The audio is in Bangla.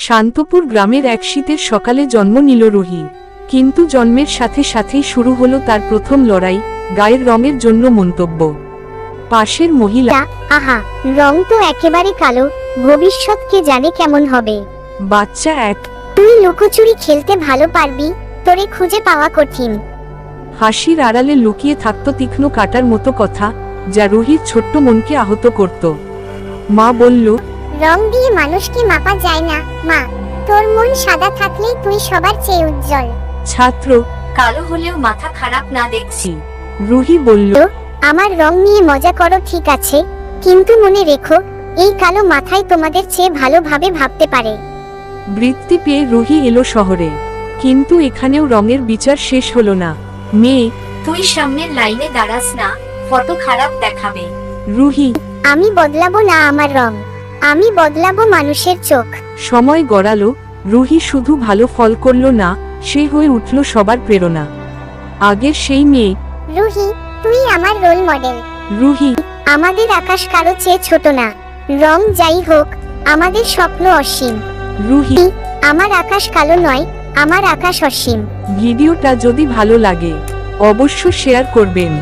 শান্তপুর গ্রামের এক শীতের সকালে জন্ম নিল রুহি। কিন্তু জন্মের সাথে সাথেই শুরু হলো তার প্রথম লড়াই, গায়ের রঙের জন্য মন্তব্য। পাশের মহিলা, আহা, রং তো একেবারে কালো, ভবিষ্যৎ কে জানে কেমন হবে। বাচ্চা এক, তুই লুকোচুরি খেলতে ভালো পারবি, তোরে খুঁজে পাওয়া কঠিন। হাসির আড়ালে লুকিয়ে থাকত তীক্ষ্ণ কাটার মতো কথা, যা রুহির ছোট্ট মনকে আহত করত। মা বলল, রং দিয়ে মানুষকে মাপা যায় না মা, তোর মন সাদা থাকলেই তুই সবার চেয়ে উজ্জ্বল। ছাত্র, কালো হলেও মাথা খারাপ না দেখছি। রুহি বলল, আমার রং নিয়ে মজা করো ঠিক আছে, কিন্তু মনে রেখো এই কালো মাথায় তোমাদের চেয়ে ভালোভাবে ভাবতে পারে। বৃত্তি পেয়ে রুহি এলো শহরে, কিন্তু এখানেও রঙের বিচার শেষ হলো না। মেয়ে, তুই সামনের লাইনে দাঁড়াস না, ফটো খারাপ দেখাবে। রুহি, আমি বদলাবো না আমার রং, আমি বদলাবো মানুষের চোখ। সময় গড়ালো, রুহি শুধু ভালো ফল করলো না, সে হয়ে উঠল সবার প্রেরণা। আগের সেই মেয়ে। রুহি, তুই আমার রোল মডেল। রুহি, আমাদের আকাশ কারো চেয়ে ছোট না, রং যাই হোক আমাদের স্বপ্ন অসীম। রুহি, আমার আকাশ কালো নয়, আমার আকাশ অসীম। ভিডিওটা যদি ভালো লাগে অবশ্য শেয়ার করবেন।